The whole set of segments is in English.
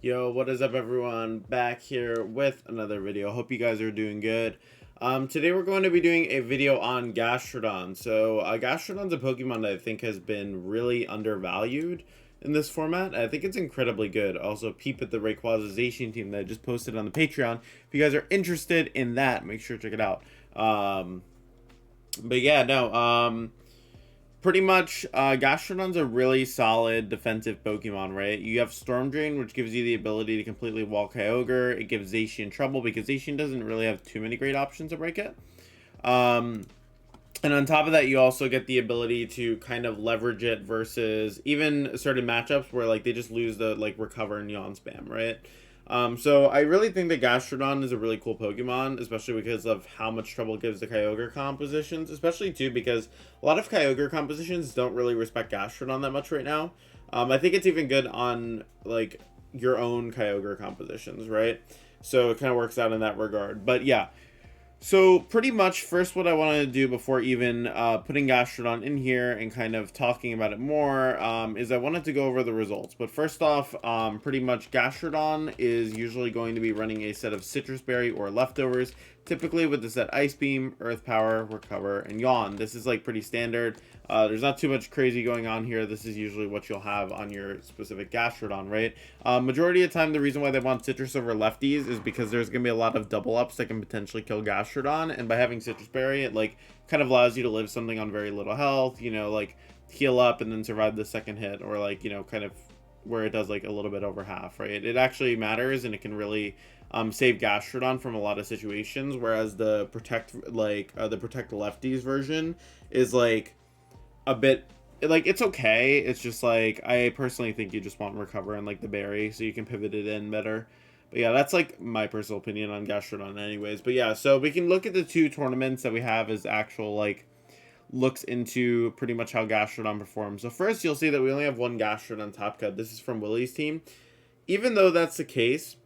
Yo, what is up everyone? Back here with another video. Hope you guys are doing good. Today we're going to be doing a video on Gastrodon. So Gastrodon's a Pokemon that I think has been really undervalued in this format. I think it's incredibly good. Also, peep at the Rayquazization team that I just posted on the Patreon. If you guys are interested in that, make sure to check it out. But yeah, no, pretty much, Gastrodon's a really solid defensive Pokemon, right? You have Storm Drain, which gives you the ability to completely wall Kyogre. It gives Zacian trouble because Zacian doesn't really have too many great options to break it. And on top of that, you also get the ability to kind of leverage it versus even certain matchups where like they just lose the like recover and yawn spam, right? So I really think that Gastrodon is a really cool Pokemon, especially because of how much trouble it gives the Kyogre compositions, especially too because a lot of Kyogre compositions don't really respect Gastrodon that much right now. I think it's even good on like your own Kyogre compositions, right? So it kind of works out in that regard. But yeah. So pretty much first what I want to do before even putting Gastrodon in here and kind of talking about it more is I wanted to go over the results. But first off, pretty much Gastrodon is usually going to be running a set of Citrus Berry or Leftovers, typically with the set Ice Beam, Earth Power, Recover, and Yawn. This is like pretty standard. There's not too much crazy going on here. This is usually what you'll have on your specific Gastrodon, right? Majority of the time, the reason why they want Citrus over Lefties is because there's going to be a lot of double ups that can potentially kill Gastrodon, and by having Citrus Berry, it like kind of allows you to live something on very little health, you know, like heal up and then survive the second hit, or like, you know, kind of where it does like a little bit over half, right? It actually matters, and it can really save Gastrodon from a lot of situations, whereas the Protect Lefties version is like a bit like it's okay. It's just like I personally think you just want Recover and like the berry so you can pivot it in better. But yeah, that's like my personal opinion on Gastrodon anyways. But yeah, so we can look at the two tournaments that we have as actual like looks into pretty much how Gastrodon performs. So first you'll see that we only have one Gastrodon top cut. This is from Willie's team. Even though that's the case,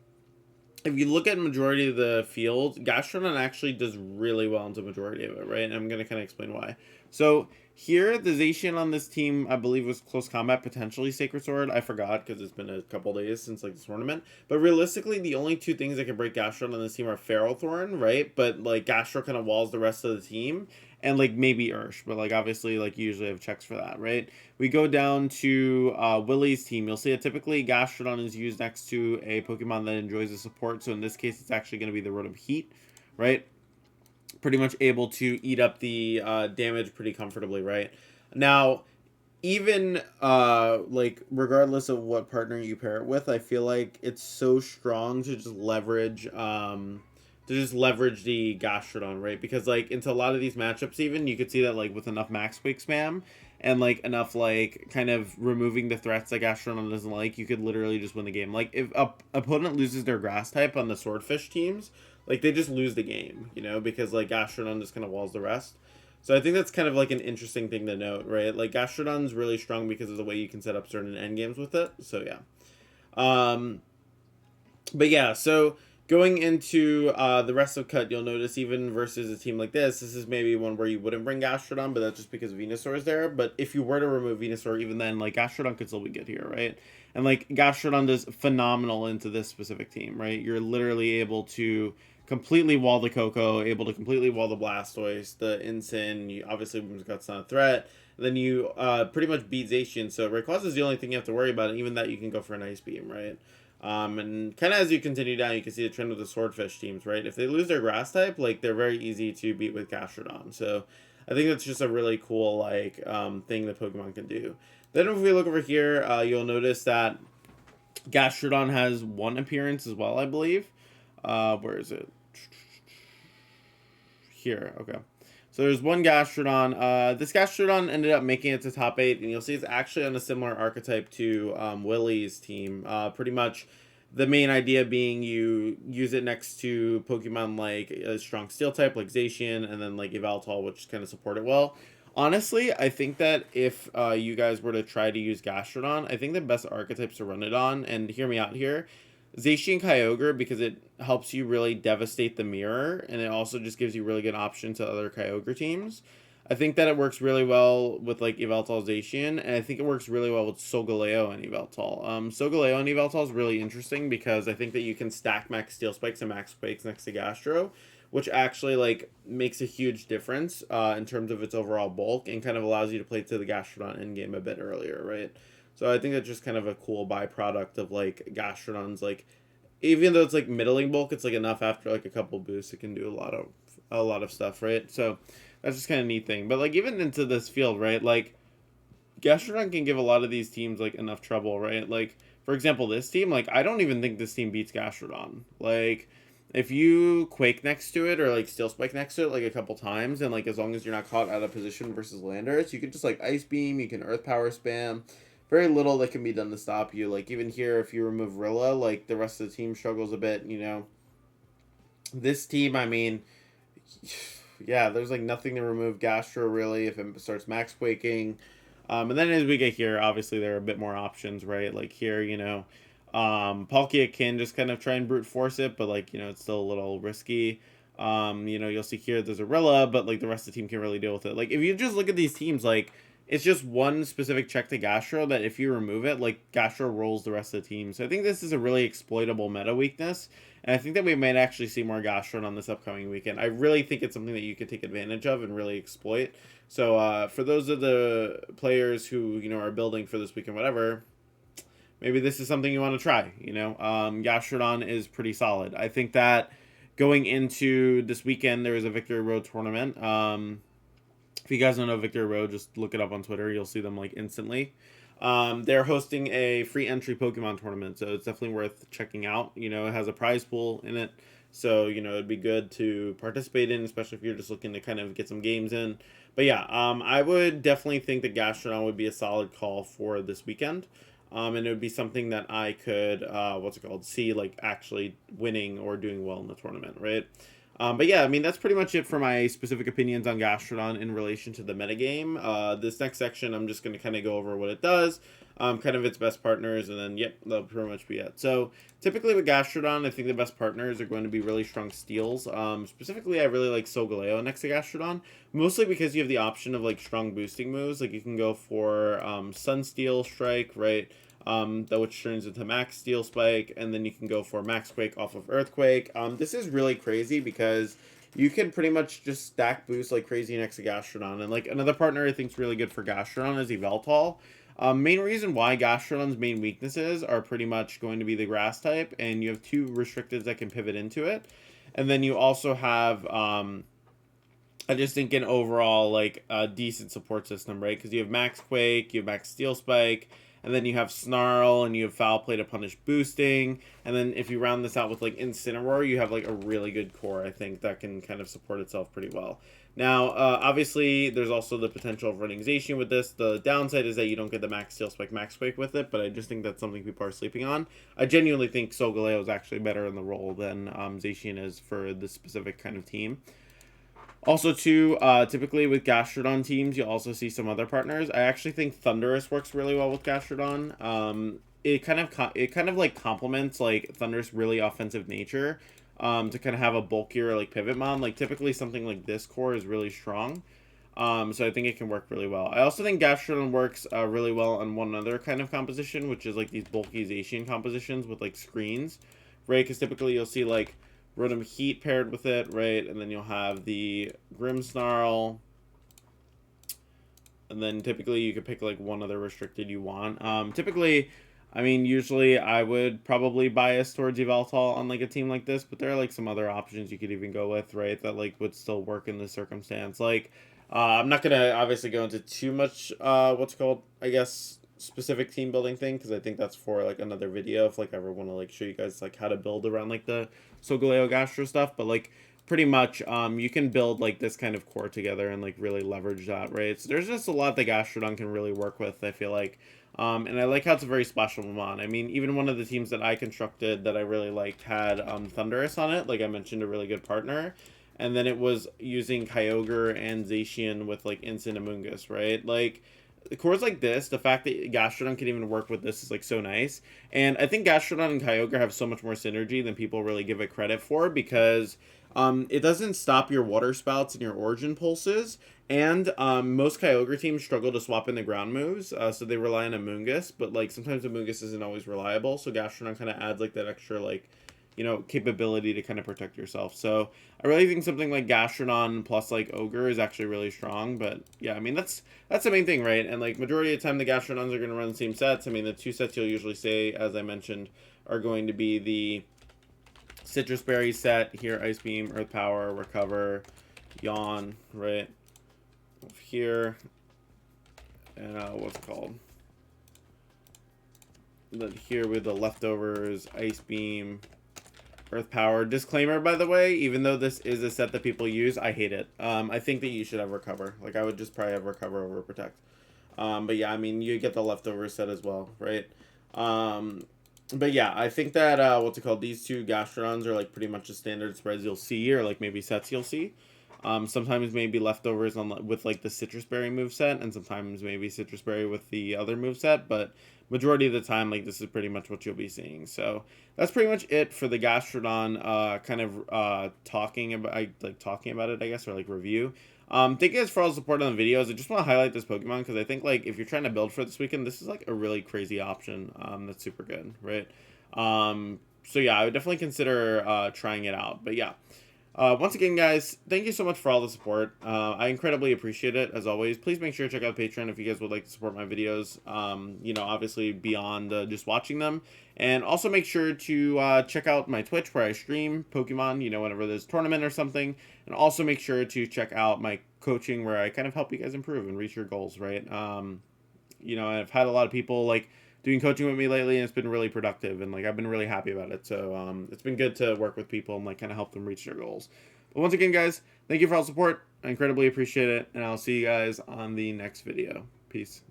if you look at majority of the field, Gastrodon actually does really well into majority of it, right? And I'm going to kind of explain why. So here, the Zacian on this team, I believe, was Close Combat, potentially Sacred Sword. I forgot because it's been a couple days since like the tournament. But realistically, the only two things that can break Gastrodon on this team are Ferrothorn, right? But like Gastro kind of walls the rest of the team. And like maybe Ursh, but like obviously like you usually have checks for that, right? We go down to Willie's team. You'll see that typically Gastrodon is used next to a Pokemon that enjoys the support. So in this case, it's actually going to be the Rotom Heat, right? Pretty much able to eat up the damage pretty comfortably, right? Now, even like regardless of what partner you pair it with, I feel like it's so strong to just leverage the Gastrodon, right? Because like into a lot of these matchups, even you could see that like with enough Max Quake spam and like enough like kind of removing the threats that Gastrodon doesn't like, you could literally just win the game. Like if a opponent loses their grass type on the Swordfish teams, like they just lose the game, you know, because like Gastrodon just kind of walls the rest. So I think that's kind of like an interesting thing to note, right? Like Gastrodon's really strong because of the way you can set up certain end games with it. So yeah. But yeah, so going into the rest of cut, you'll notice even versus a team like this is maybe one where you wouldn't bring Gastrodon, but that's just because Venusaur is there. But if you were to remove Venusaur, even then, like Gastrodon could still be good here, right? And like Gastrodon does phenomenal into this specific team, right? You're literally able to completely wall the Coco, able to completely wall the Blastoise, the Incin. You obviously Whimsicott's not a threat. And then you pretty much beat Zacian. So Rayquaza is the only thing you have to worry about, and even that you can go for an Ice Beam, right? And kind of as you continue down, you can see the trend with the Swordfish teams, right? If they lose their grass type, like they're very easy to beat with Gastrodon. So I think that's just a really cool like thing that Pokemon can do. Then if we look over here, you'll notice that Gastrodon has one appearance as well, I believe. Where is it? Here, okay. So there's one Gastrodon. This Gastrodon ended up making it to top 8, and you'll see it's actually on a similar archetype to Willie's team. Pretty much the main idea being you use it next to Pokemon like a strong Steel type like Zacian, and then like Yveltal, which kind of support it well. Honestly, I think that if you guys were to try to use Gastrodon, I think the best archetypes to run it on, and hear me out here, Zacian Kyogre, because it helps you really devastate the mirror, and it also just gives you really good option to other Kyogre teams. I think that it works really well with like Yveltal Zacian, and I think it works really well with Solgaleo and Yveltal. Solgaleo and Yveltal is really interesting because I think that you can stack max steel spikes and max spikes next to Gastro, which actually like makes a huge difference in terms of its overall bulk and kind of allows you to play to the Gastrodon endgame a bit earlier, right? So I think that's just kind of a cool byproduct of like Gastrodon's like, even though it's like middling bulk, it's like enough after like a couple boosts, it can do a lot of stuff, right? So that's just kind of neat thing. But like even into this field, right? Like Gastrodon can give a lot of these teams like enough trouble, right? Like for example, this team, like I don't even think this team beats Gastrodon. Like if you Quake next to it or like Steel Spike next to it like a couple times, and like as long as you're not caught out of position versus Landers, you can just like Ice Beam, you can Earth Power spam. Very little that can be done to stop you. Like even here, if you remove Rilla, like the rest of the team struggles a bit. You know, this team, I mean, yeah, there's like nothing to remove Gastro really if it starts max quaking. And then as we get here, obviously there are a bit more options, right? Like here, you know, Palkia can just kind of try and brute force it, but like, you know, it's still a little risky. You know, you'll see here there's a Rilla, but like the rest of the team can really deal with it. Like if you just look at these teams, like it's just one specific check to Gastro that if you remove it, like Gastro rolls the rest of the team. So I think this is a really exploitable meta weakness. And I think that we might actually see more Gastron on this upcoming weekend. I really think it's something that you could take advantage of and really exploit. So for those of the players who, you know, are building for this weekend, whatever, maybe this is something you want to try. You know, Gastrodon is pretty solid. I think that going into this weekend, there is a Victory Road tournament. If you guys don't know Victory Road, just look it up on Twitter. You'll see them like instantly. They're hosting a free entry Pokemon tournament, so it's definitely worth checking out. You know, it has a prize pool in it, so you know it'd be good to participate in, especially if you're just looking to kind of get some games in. But yeah, I would definitely think that Gastrodon would be a solid call for this weekend. And it would be something that I could, see like actually winning or doing well in the tournament, right? But yeah, I mean, that's pretty much it for my specific opinions on Gastrodon in relation to the metagame. This next section, I'm just going to kind of go over what it does, kind of its best partners, and then, yep, that'll pretty much be it. So, typically with Gastrodon, I think the best partners are going to be really strong steals. Specifically, I really like Solgaleo next to Gastrodon, mostly because you have the option of, like, strong boosting moves. Like, you can go for Sunsteel Strike, right? That which turns into Max Steel Spike, and then you can go for Max Quake off of Earthquake. This is really crazy because you can pretty much just stack boost like crazy next to Gastrodon. And like another partner I think is really good for Gastrodon is Yveltal. Main reason why Gastrodon's main weaknesses are pretty much going to be the grass type, and you have two restricteds that can pivot into it. And then you also have I just think an overall like a decent support system, right? Because you have Max Quake, you have Max Steel Spike, and then you have Snarl, and you have Foul Play to punish boosting. And then if you round this out with, like, Incineroar, you have, like, a really good core, I think, that can kind of support itself pretty well. Now, obviously, there's also the potential of running Zacian with this. The downside is that you don't get the Max Steel Spike, Max Quake with it, but I just think that's something people are sleeping on. I genuinely think Solgaleo is actually better in the role than Zacian is for this specific kind of team. Also, too, typically with Gastrodon teams, you also see some other partners. I actually think Thundurus works really well with Gastrodon. It kind of like complements like Thundurus' really offensive nature. To kind of have a bulkier like pivot mon. Like typically something like this core is really strong. So I think it can work really well. I also think Gastrodon works really well on one other kind of composition, which is like these bulky Zacian compositions with like screens, right? Because typically you'll see like Rotom Heat paired with it, right? And then you'll have the Grimmsnarl. And then typically you could pick like one other restricted you want. Typically, I mean, usually I would probably bias towards Yveltal on like a team like this, but there are like some other options you could even go with, right? That like would still work in this circumstance. Like, I'm not gonna obviously go into too much, I guess, specific team building thing, because I think that's for like another video if like I ever want to like show you guys like how to build around like the Solgaleo Gastro stuff. But like pretty much you can build like this kind of core together and like really leverage that, right? So there's just a lot that Gastrodon can really work with, I feel like. And I like how it's a very splashable mon. I mean, even one of the teams that I constructed that I really liked had Thundurus on it, like I mentioned, a really good partner. And then it was using Kyogre and Zacian with like Instant Amoonguss, right? Like cores like this, the fact that Gastrodon can even work with this is like so nice. And I think Gastrodon and Kyogre have so much more synergy than people really give it credit for, because It doesn't stop your water spouts and your origin pulses, and most Kyogre teams struggle to swap in the ground moves, so they rely on Amoonguss, but like sometimes Amoonguss isn't always reliable, so Gastrodon kind of adds like that extra like, you know, capability to kind of protect yourself. So I really think something like Gastrodon plus like Ogre is actually really strong. But yeah, I mean that's the main thing, right? And like majority of the time the Gastrodons are going to run the same sets. I mean the two sets you'll usually say, as I mentioned, are going to be the Citrus Berry set here, Ice Beam, Earth Power, Recover, Yawn, right? Over here, and what's it called? Then here with the leftovers, Ice Beam, Earth Power. Disclaimer, by the way, even though this is a set that people use, I hate it. I think that you should have Recover. Like, I would just probably have Recover over Protect. But yeah, I mean, you get the leftover set as well, right? But yeah, I think that, what's it called? These two Gastrodons are, like, pretty much the standard spreads you'll see, or, like, maybe sets you'll see. Sometimes maybe leftovers on with, like, the Citrus Berry moveset, and sometimes maybe Citrus Berry with the other moveset, but majority of the time, like, this is pretty much what you'll be seeing. So that's pretty much it for the Gastrodon kind of talking about it, I guess, or like review. Thank you guys for all the support on the videos. I just want to highlight this Pokemon because I think like if you're trying to build for this weekend, this is like a really crazy option. That's super good, right? So yeah, I would definitely consider trying it out. But yeah. Once again, guys, thank you so much for all the support. I incredibly appreciate it, as always. Please make sure to check out Patreon if you guys would like to support my videos, you know, obviously beyond just watching them. And also make sure to check out my Twitch where I stream Pokemon, you know, whenever there's a tournament or something. And also make sure to check out my coaching where I kind of help you guys improve and reach your goals, right? You know, I've had a lot of people, like, doing coaching with me lately, and it's been really productive, and like I've been really happy about it. So it's been good to work with people and like kind of help them reach their goals. But once again, guys, thank you for all the support. I incredibly appreciate it, and I'll see you guys on the next video. Peace.